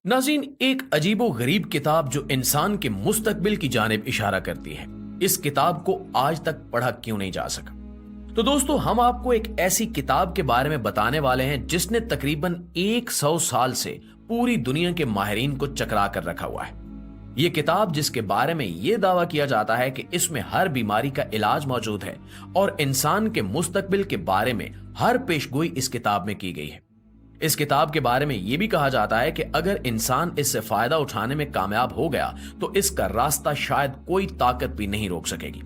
नाज़रीन, एक अजीबो गरीब किताब जो इंसान के मुस्तकबिल की जानिब इशारा करती है, इस किताब को आज तक पढ़ा क्यों नहीं जा सका। तो दोस्तों, हम आपको एक ऐसी किताब के बारे में बताने वाले हैं जिसने तकरीबन 100 साल से पूरी दुनिया के माहिरीन को चकरा कर रखा हुआ है। ये किताब जिसके बारे में ये दावा किया जाता है कि इसमें हर बीमारी का इलाज मौजूद है और इंसान के मुस्तकबिल के बारे में हर पेशगोई इस किताब में की गई है। इस किताब के बारे में यह भी कहा जाता है कि अगर इंसान इससे फायदा उठाने में कामयाब हो गया तो इसका रास्ता शायद कोई ताकत भी नहीं रोक सकेगी।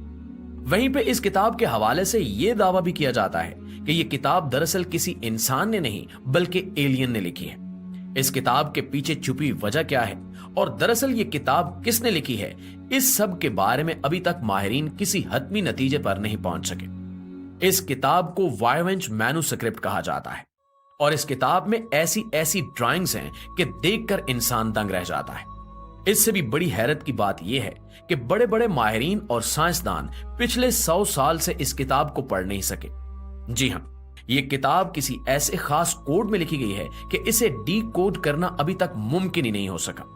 वहीं पे इस किताब के हवाले से यह दावा भी किया जाता है कि यह किताब दरअसल किसी इंसान ने नहीं बल्कि एलियन ने लिखी है। इस किताब के पीछे छुपी वजह क्या है और दरअसल ये किताब किसने लिखी है, इस सब के बारे में अभी तक माहिरीन किसी हतमी नतीजे पर नहीं पहुंच सके। इस किताब को वायवेंच मैन्युस्क्रिप्ट कहा जाता है और इस किताब में ऐसी ऐसी ड्राइंग्स हैं कि देखकर इंसान दंग रह जाता है। इससे भी बड़ी हैरत की बात यह है कि बड़े बड़े माहिरीन और साइंसदान पिछले 100 साल से इस किताब को पढ़ नहीं सके। जी हां, ये किताब किसी ऐसे खास कोड में लिखी गई है कि इसे डी कोड करना अभी तक मुमकिन ही नहीं हो सका।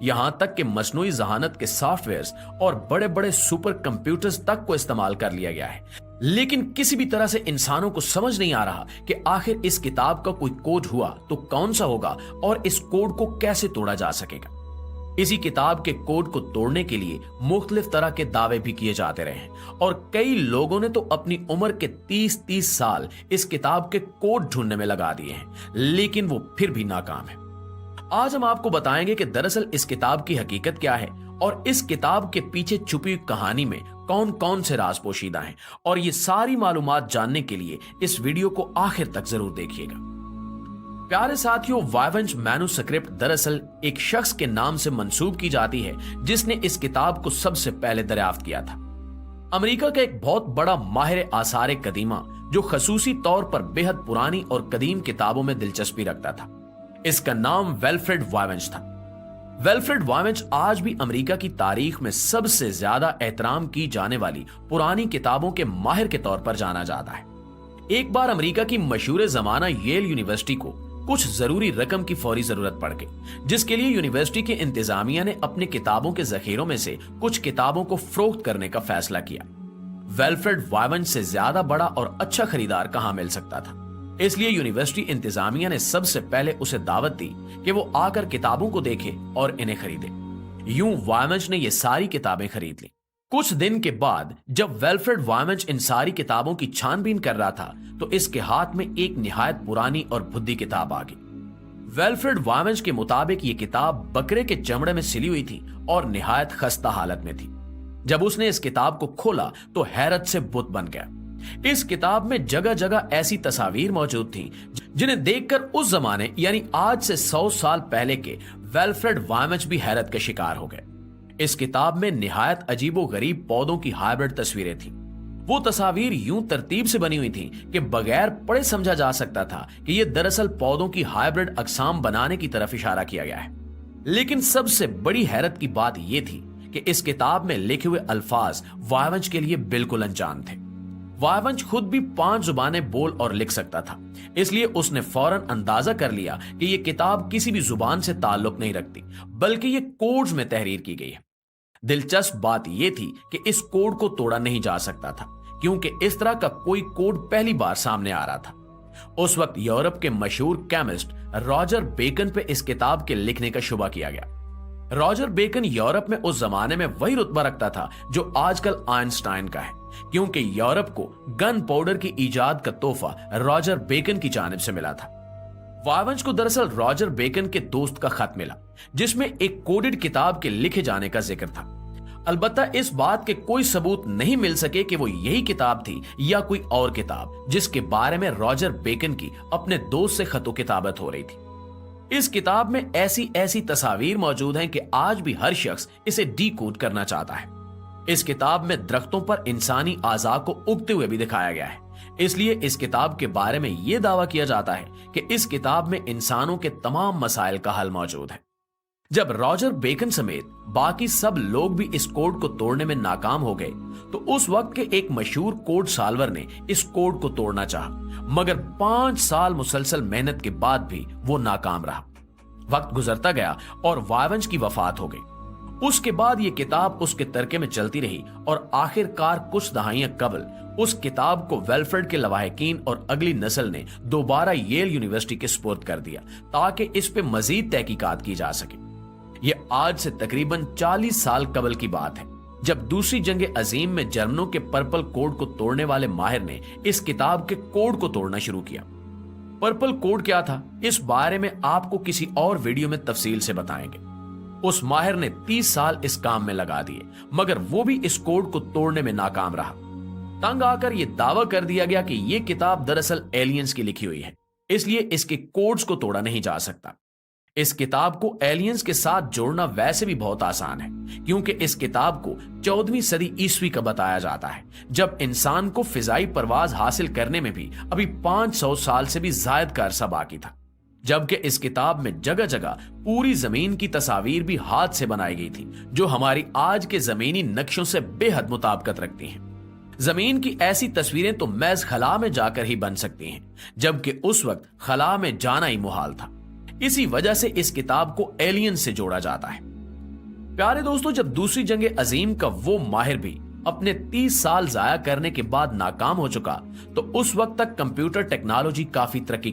यहां तक कि मसनूई जहानत के सॉफ्टवेयर्स और बड़े बड़े सुपर कंप्यूटर्स तक को इस्तेमाल कर लिया गया है, लेकिन किसी भी तरह से इंसानों को समझ नहीं आ रहा कि आखिर इस किताब का कोई कोड हुआ तो कौन सा होगा और इस कोड को कैसे तोड़ा जा सकेगा। इसी किताब के कोड को तोड़ने के लिए मुख्तलिफ तरह के दावे भी किए जाते रहे हैं और कई लोगों ने तो अपनी उम्र के 30-30 साल इस किताब के कोड ढूंढने में लगा दिए हैं, लेकिन वो फिर भी नाकाम है। आज हम आपको बताएंगे कि दरअसल इस किताब की हकीकत क्या है और इस किताब के पीछे छुपी कहानी में कौन कौन से राज पोशीदा हैं, और ये सारी मालूमात जानने के लिए इस वीडियो को आखिर तक जरूर देखिएगा। प्यारे साथियों, वायवेंच मैन्युस्क्रिप्ट दरअसल एक शख्स के नाम से मंसूब की जाती है जिसने इस किताब को सबसे पहले दरियाफ्त किया था। अमेरिका का एक बहुत बड़ा माहिर आसार कदीमा जो खसूसी तौर पर बेहद पुरानी और कदीम किताबों में दिलचस्पी रखता था। इसका नाम वेल्फ्रेड वायवेंच था। वेल्फ्रेड वायवेंच आज भी अमेरिका की तारीख में सबसे ज्यादा एहतराम की जाने वाली पुरानी किताबों के माहिर के तौर पर जाना जाता है। एक बार अमेरिका की मशहूर जमाना येल यूनिवर्सिटी को कुछ जरूरी रकम की फौरी जरूरत पड़ गई, जिसके लिए यूनिवर्सिटी के इंतजामिया ने अपने किताबों के जखीरों में से कुछ किताबों को फरोख्त करने का फैसला किया। वेल्फ्रेड वायवेंच से ज्यादा बड़ा और अच्छा खरीदार कहां मिल सकता था, इसलिए यूनिवर्सिटी इंतजामिया ने सबसे पहले उसे दावत दी कि वो आकर किताबों को देखे और इन्हें खरीदे। यूं वायवेंच ने ये सारी किताबें खरीद ली। कुछ दिन के बाद जब वेल्फ्रेड वायवेंच इन सारी किताबों की छानबीन कर रहा था तो इसके हाथ में एक निहायत पुरानी और भुद्दी किताब आ गई। वेल्फ्रेड वायवेंच के मुताबिक ये किताब बकरे के चमड़े में सिली हुई थी और निहायत खस्ता हालत में थी। जब उसने इस किताब को खोला तो हैरत से बुत बन गया। इस किताब में जगह जगह ऐसी तस्वीर मौजूद थी जिन्हें देखकर उस जमाने यानी आज से 100 साल पहले के वेल्फ्रेड वायवेंच भी हैरत के शिकार हो गए। इस किताब में निहायत अजीबो गरीब पौधों की हाइब्रिड तस्वीरें थीं। वो तस्वीर यूं तरतीब से बनी हुई थी कि बगैर पढ़े समझा जा सकता था कि ये दरअसल पौधों की हाइब्रिड अकसाम बनाने की तरफ इशारा किया गया है। लेकिन सबसे बड़ी हैरत की बात यह थी कि इस किताब में लिखे हुए अल्फाज वायवेंच के लिए बिल्कुल अनजान थे। वायवेंच खुद भी 5 जुबानें बोल और लिख सकता था, इसलिए उसने फौरन अंदाजा कर लिया कि यह किताब किसी भी जुबान से ताल्लुक नहीं रखती, बल्कि यह कोड्स में तहरीर की गई है। दिलचस्प बात यह थी कि इस कोड को तोड़ा नहीं जा सकता था, क्योंकि इस तरह का कोई कोड पहली बार सामने आ रहा था। उस वक्त यूरोप के मशहूर केमिस्ट रॉजर बेकन पे इस किताब के लिखने का शुबा किया गया। रॉजर बेकन यूरोप में उस जमाने में वही रुतबा रखता था जो आजकल आइंस्टाइन का है, क्योंकि यूरोप को गन पाउडर की इजाद का तोहफा रॉजर बेकन की जानिब से मिला था। वायवेंच को दरअसल रॉजर बेकन के दोस्त का खत मिला जिसमें एक कोडेड किताब के लिखे जाने का जिक्र था। अलबत्ता इस बात के कोई सबूत नहीं मिल सके कि वो यही किताब थी या कोई और किताब जिसके बारे में रॉजर बेकन की अपने दोस्त से खतो किताबत हो रही थी। इस किताब में ऐसी ऐसी तस्वीर मौजूद हैं कि आज भी हर शख्स इसे डीकोड करना चाहता है। इस किताब में दरख्तों पर इंसानी आज़ा को उगते हुए भी दिखाया गया है, इसलिए इस किताब के बारे में यह दावा किया जाता है कि इस किताब में इंसानों के तमाम मसाइल का हल मौजूद है। जब रॉजर बेकन समेत बाकी सब लोग भी इस कोड को तोड़ने में नाकाम हो गए तो उस वक्त के एक मशहूर कोड सॉल्वर ने इस कोड को तोड़ना चाहा, मगर 5 साल मुसलसल मेहनत के बाद भी वो नाकाम रहा। वक्त गुजरता गया और वायवंश की वफात हो गई। उसके बाद ये किताब उसके तरके में चलती रही और आखिरकार कुछ दहाइयां कबल उस किताब को वेलफ्रेड के लवाहिकीन और अगली नस्ल ने दोबारा येल यूनिवर्सिटी के सुपुर्द कर दिया ताकि इस पे मजीद तहकीकात की जा सके। ये आज से तकरीबन 40 साल कबल की बात है, जब दूसरी जंग अजीम में जर्मनों के पर्पल कोड को तोड़ने वाले माहिर ने इस किताब के कोड को तोड़ना शुरू किया। पर्पल कोड क्या था, इस बारे में आपको किसी और वीडियो में तफसील से बताएंगे। उस माहिर ने 30 साल इस काम में लगा दिए, मगर वो भी इस कोड को तोड़ने में नाकाम रहा। तंग आकर यह दावा कर दिया गया कि यह किताब दरअसल एलियंस की लिखी हुई है, इसलिए इसके कोड्स को तोड़ा नहीं जा सकता। इस किताब को एलियंस के साथ जोड़ना वैसे भी बहुत आसान है, क्योंकि इस किताब को 14वीं सदी ईस्वी का बताया जाता है, जब इंसान को फिजाई परवाज हासिल करने में भी अभी 500 साल से भी जायद का अरसा बाकी था। जबकि इस किताब में जगह जगह पूरी जमीन की तस्वीर भी हाथ से बनाई गई थी, जो हमारी आज के जमीनी नक्शों से बेहद मुताबिकत रखती हैं। जमीन की ऐसी तस्वीरें तो महज खला में जाकर ही बन सकती हैं, जबकि उस वक्त खला में जाना ही मुहाल था। इसी वजह से इस किताब को एलियन से जोड़ा जाता है। प्यारे दोस्तों, जब दूसरी जंग अजीम का वो माहिर भी अपने 30 साल जाया करने के बाद नाकाम हो चुका, तो उस वक्त तक कंप्यूटर टेक्नोलॉजी काफी तरक्की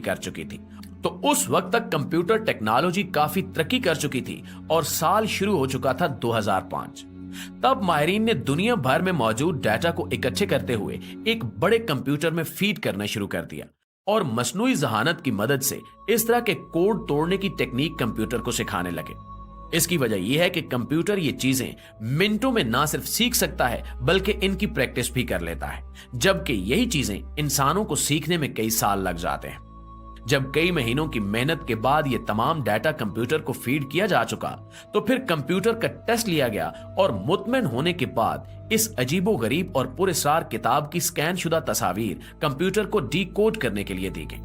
कर चुकी थी और साल शुरू हो चुका था 2005। तब माहिरीन ने दुनिया भर में मौजूद डाटा को इकट्ठे करते हुए एक बड़े कंप्यूटर में फीड करना शुरू कर दिया और मसनूई जहानत की मदद से इस तरह के कोड तोड़ने की टेक्निक कंप्यूटर को सिखाने लगे। इसकी वजह यह है कि कंप्यूटर ये चीजें मिनटों में ना सिर्फ सीख सकता है, बल्कि इनकी प्रैक्टिस भी कर लेता है, जबकि यही चीजें इंसानों को सीखने में कई साल लग जाते हैं। जब कई महीनों की मेहनत के बाद ये तमाम डाटा कंप्यूटर को फीड किया जा चुका, तो फिर कंप्यूटर का टेस्ट लिया गया और मुतमईन होने के बाद इस अजीबो गरीब और पुरअसरार किताब की स्कैन शुदा तस्वीर कंप्यूटर को डीकोड करने के लिए दी गई।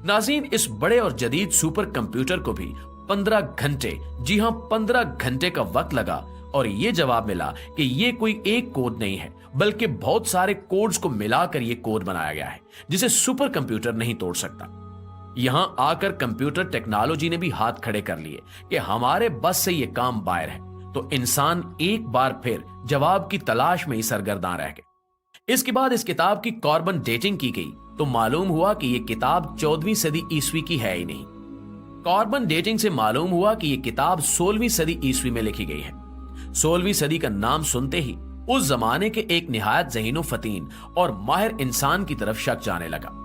नाज़रीन, इस बड़े और जदीद सुपर कंप्यूटर को भी 15 घंटे, जी हां 15 घंटे का वक्त लगा और यह जवाब मिला कि यह कोई एक कोड नहीं है, बल्कि बहुत सारे कोड्स को मिलाकर यह कोड बनाया गया है जिसे सुपर कंप्यूटर नहीं तोड़ सकता। यहां आकर कंप्यूटर टेक्नोलॉजी ने भी हाथ खड़े कर लिए कि हमारे बस से यह काम बाहर है, तो इंसान एक बार फिर जवाब की तलाश में ही सरगर्दान रह गए। इसके बाद इस किताब की कार्बन डेटिंग की गई तो मालूम हुआ कि यह किताब 14वीं सदी ईस्वी की है ही नहीं। कार्बन डेटिंग से मालूम हुआ कि यह किताब 16वीं सदी ईस्वी में लिखी गई है। 16वीं सदी का नाम सुनते ही उस जमाने के एक निहायत ज़हीनो फतीन और माहिर इंसान की तरफ शक जाने लगा,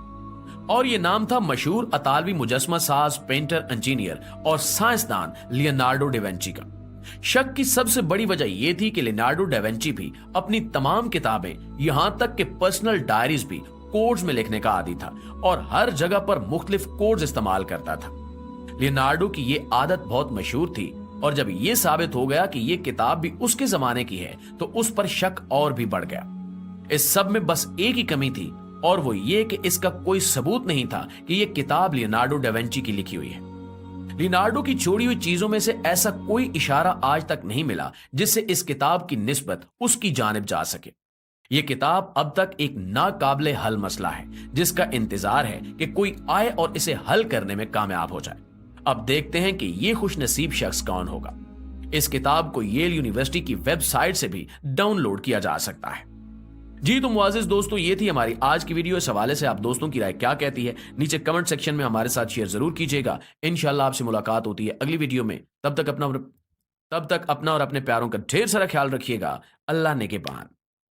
और ये नाम था मशहूर अतालवी मुजस्मा साज, पेंटर, इंजीनियर और साइंसदान लियोनार्डो डा विंची का। शक की सबसे बड़ी वजह यह थी कि लियोनार्डो डा विंची भी अपनी तमाम किताबें, यहां तक कि पर्सनल डायरीज भी कोड्स में लिखने का आदी था और हर जगह पर मुख्तलिफ कोड्स इस्तेमाल करता था। लियोनार्डो की ये आदत बहुत मशहूर थी और जब यह साबित हो गया कि यह किताब भी उसके जमाने की है, तो उस पर शक और भी बढ़ गया। इस सब में बस एक ही कमी थी, और वो ये कि इसका कोई सबूत नहीं था कि यह किताब लियोनार्डो डा विंची की लिखी हुई है। लियोनार्डो की छोड़ी हुई चीजों में से ऐसा कोई इशारा आज तक नहीं मिला जिससे इस किताब की निस्बत उसकी जानिब जा सके। यह किताब अब तक एक नाकाबिले हल मसला है, जिसका इंतजार है कि कोई आए और इसे हल करने में कामयाब हो जाए। अब देखते हैं कि यह खुशनसीब शख्स कौन होगा। इस किताब को येल यूनिवर्सिटी की वेबसाइट से भी डाउनलोड किया जा सकता है। जी तो मुआजिज दोस्तों, ये थी हमारी आज की वीडियो। इस हवाले से आप दोस्तों की राय क्या कहती है, नीचे कमेंट सेक्शन में हमारे साथ शेयर जरूर कीजिएगा। इंशाल्लाह आपसे मुलाकात होती है अगली वीडियो में। तब तक अपना और अपने प्यारों का ढेर सारा ख्याल रखिएगा। अल्लाह ने के पान।